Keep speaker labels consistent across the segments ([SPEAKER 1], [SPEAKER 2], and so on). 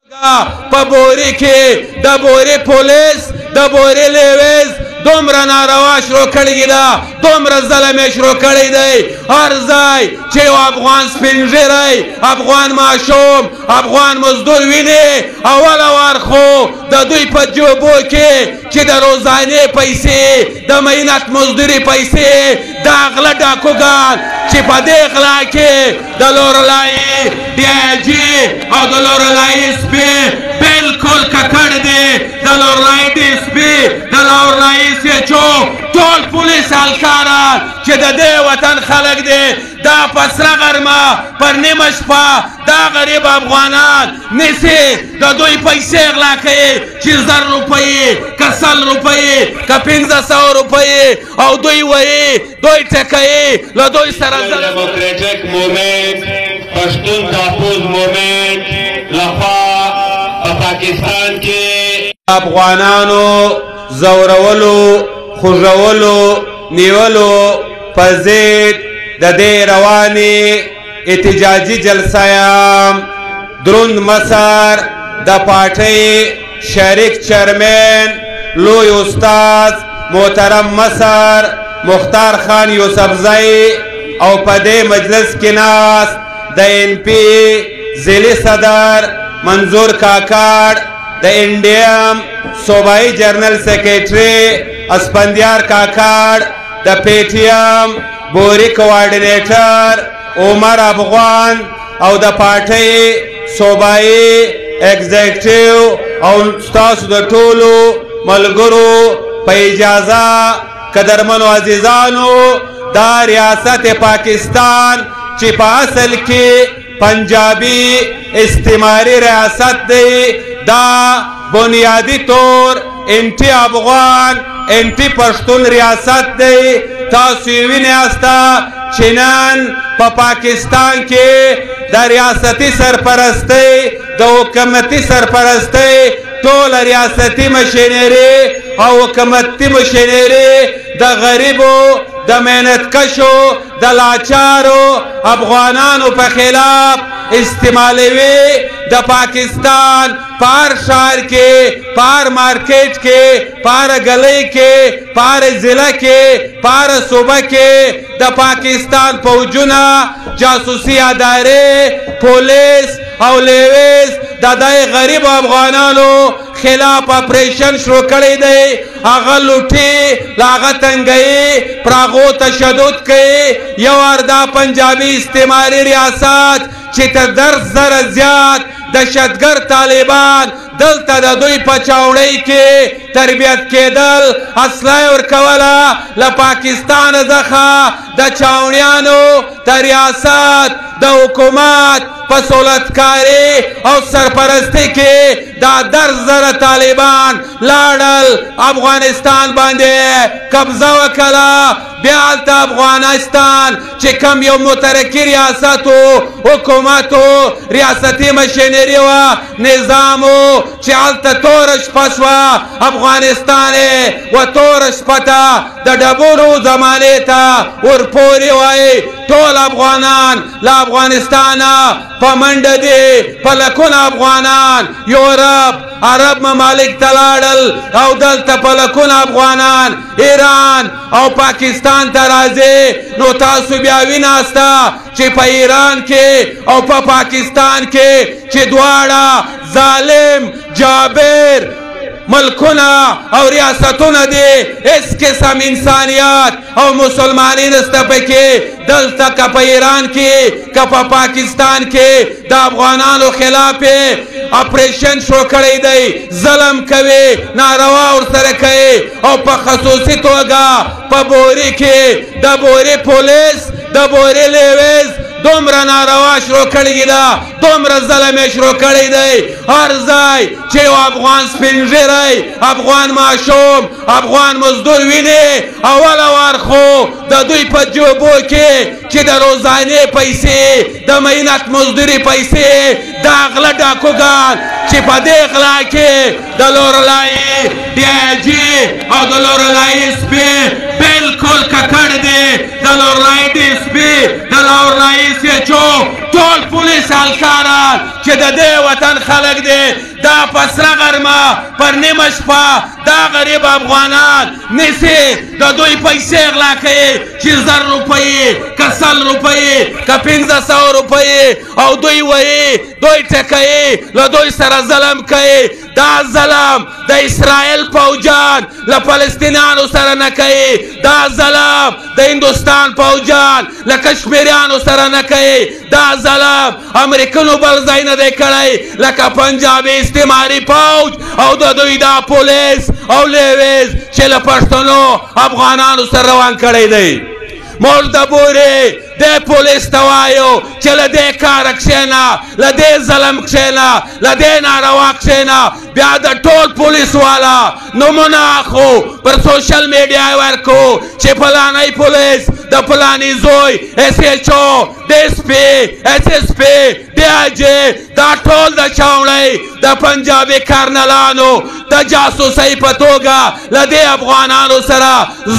[SPEAKER 1] په بوري کې د بوري پولیس د بوري لیویز دومره ناروا شروع کړی ده، دومره ظلم یې شروع کړی دی. هر ځای چې یو افغان سپین ږیری، افغان ماشوم، افغان مزدور ویني، اوله وار خو د دوی په جوبو کې چې د روزانې پیسې، د مهینت مزدوري پیسې، د غله ډاکوګان چې په دې غلا کې د لورلایي ډي آی جي او د لورلایي سپي بالکل ککړ دی، د لورلایي ډي سپي، د لورلایي سیچو، ټول پولیس هلکاران چې د دې وطن خلک دی، دا په سره غرمه پر نیمه شپه دا غریب افغانان نیسي، د دوی پیسې غلا کوي چې 1000 روپۍ که 100 روپۍ که 1500 روپۍ، او دوی وایي دوی ټکوي له دوی سره
[SPEAKER 2] ډیموکریټک موومنټ پښتون تحفظ موومنټ لخوا په پاکستان کې
[SPEAKER 1] افغانانو زورولو، خوږولو، نیولو په ضد د دې روانې احتجاجي جلسه یم دروند مصر د پارټۍ شریک چیرمن لوی استاد محترم مصر مختار خان یوسفزئی او په دې مجلس کې ناست د ان پی ضلعي صدر منظور کاکړ، د انډیم صوبایي جنرل سیکریټري اسپندیار کاکړ، د پی ټی ایم بوري کوارډینیټر عمر افغان او د پارټۍ صوبایي ایگزیکټیو او ستاسو د ټولو ملګرو په اجازه قدرمنو عزیزانو، دا ریاست پاکستان چې په اصل کې پنجابی استعماري ریاست دی، دا بنیادی طور انټي افغان انټي پښتون ریاست دی. تاسو یې وینئ استا چې نن په پاکستان کې د ریاستي سرپرستۍ، د حکومتي سرپرستۍ ټول ریاستي مشینري او حکومتي مشینري د غریبو، د مهنتکشو، د لاچارو افغانانو په خلاف استعمالوي. د پاکستان په هر ښار کې، په هر مارکیټ کې، په هر ګلۍ کې، په هر ضلع کې، په هر صوبه کې د پاکستان فوجونه، جاسوسي ادارې، پولیس او لیویز د دې غریب افغانانو خلاف اپریشن شروع کړی دی. هغه لوټي، هغه تنګوي، پر هغو تشدد کوي. یو وار دا پنجابي استعماري ریاست چې تر 10,000 زیات دهشتګرد طالبان دلته د دوی په چاوړۍ کې تربیت کېدل، اسلحه ورکوله له پاکستانه څخه د چاونیانو د ریاست د حکومت په سولتکاري او سرپرستی کې دا 10,000 طالبان لاړل افغانستان باندې قبضه وکړه. بیا هلته افغانستان چې کوم یو مترقي ریاست و، حکومت و، ریاستي مشینري وه، نظام و، چې هلته توره شپه شوه افغانستان یې و توره شپه ته د ډبرو زمانې ته ورپورې وایي. ټول افغانان له افغانستانه په منډه دي، په لکونه افغانان یورپ، عرب ممالک ته لاړل او دلته په لکونه افغانان ایران او پاکستان ته راځي. نو تاسو بیا ویناسته چې په ایران کې او په پاکستان کې چې دواړه ظالم جابر ملکونه او ریاستونه دي، هیڅ قسم انسانیت او مسلمانی نشته پکې. دلته که په ایران کې که په پاکستان کې د افغانانو خلاف اپریشن شروع کړی دی، ظلم کوي، ناروا ورسره کوي. او په خصوصي توګه په بوري کې د بوري پولیس، د بوري لیویز دومره ناروا شروع کړی ده، دومره ظلم یې شروع کړی دی. هر ځای چې یو افغان سپین ږیری، افغان ماشوم، افغان مزدور ویني، اوله وار خو د دوی په جوبو کې چې د روزانې پیسې، د مهینت مزدوري پیسې، د غله ډاکوګان چې په دې غلا کې د لورلایي ډي آی جي او د لورلایي سپي بالکل ککړ دی د لورلای ډي اس پي د لورلای SHO ټول پولیس هلکاران چې د دې وطن خلک دی دا په سره غرمه پر نیمه شپه دا غریب افغانان نیسي د دوی پیسې غلا کوي چې 1000 روپۍ که 100 روپۍ که 1500 روپۍ او دوی وایي دوی ټکوي له دوی سره ظلم کوي دا ظلم د اسرائیل پوجان له فلسطینیانو سره نه کوي دا ظلم د هندوستان پوجان له کشمیریانو سره نه کوي دا ظلم امریکنو بل ځای نه دی کړی لکه پنجابي استعماري پوج او د دوی دا پولیس او لیویز چې له پښتنو افغانانو سره روان کړی دی موږ د بورې دې پولیس ته وایو چې له دې کاره کښېنه له دې ظلم کښېنه له دې ناروا کښېنه بیا د ټول پولیس والا نومونه اخو پر سوشل میډیا یې ورکو چې فلانی پولیس د فلانی زوی SHO DSP SSP DIG دا ټول د چاوڼۍ د پنجابي کارنلانو د جاسوسۍ په توګه له دې افغانانو سره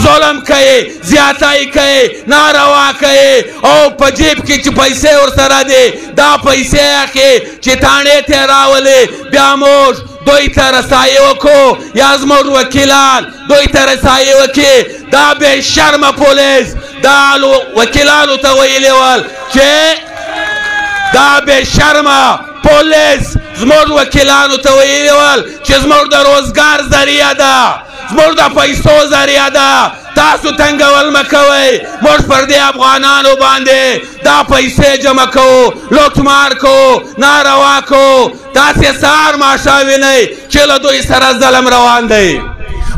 [SPEAKER 1] ظلم کوي زیاتۍ کوي ناروا کوي او په جیب کې چې پیسې ورسره دي دا پیسې اخلي چې تاڼې ته یې راولي بیا موږ دوی ته رسایي وکړو یا زموږ وکیلان دوی ته رسایي وکړي دا بې شرمه پولیس دا وکیلانو ته ویلي ول چې دا بې شرمه پولیس زموږ وکیلانو ته ویلي ول چې زموږ د روزګار ذریعه ده زموږ د پیسو ذریعه ده تاسو تنګول مه کوئ موږ پر دې افغانانو باندې دا پیسې جمع کوو لوټمار کوو ناروا کوو تاسې سهار ماښام وینئ چې له دوی سره ظلم روان دی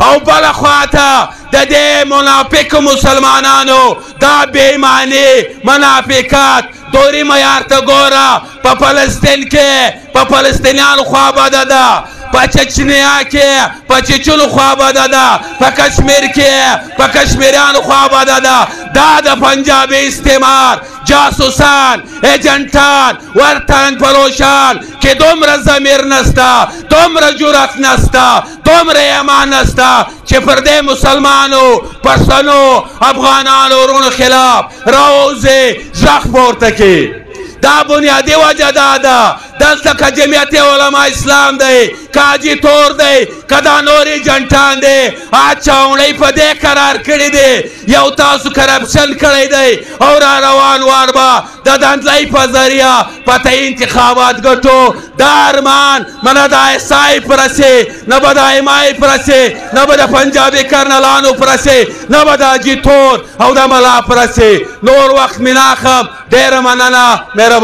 [SPEAKER 1] او بله خواته د دې منافقو مسلمانانو دا بېایماني منافقت دوري معیار ته ګوره په فلسطین کې په فلسطینیانو خوا بده ده په چچنیا کې په چچنو خوا بده ده په کشمیر کې په کشمیریانو خوا بده ده دا د پنجابي استعمار جاسوسان ایجنټان ورتن پروشان کې دومره ضمیر نسته دومره جرأت نسته دومره ایمان نسته چې پر دې مسلمانو پښتنو افغانانو ورونو خلاف راوځي غږ پورته کړي دا بنیادی وجه دا ده دلته که جمعیت علما اسلام دی که حاجي تور دی که دا نور ایجنټان دی چاوڼۍ په دې قرار کړي دی یو تاسو کرپشن کړی دی او را روان وار به د دندلۍ په ذریعه پته انتخابات ګټو دا ارمان نه د ایسای پرسې نه به د ایمای پرسې نه به د پنجابي کرنلانو پرسې نه به د حاجي تور او د ملا پرسې نور وخت مې ناخم ډېره مننه مهرباني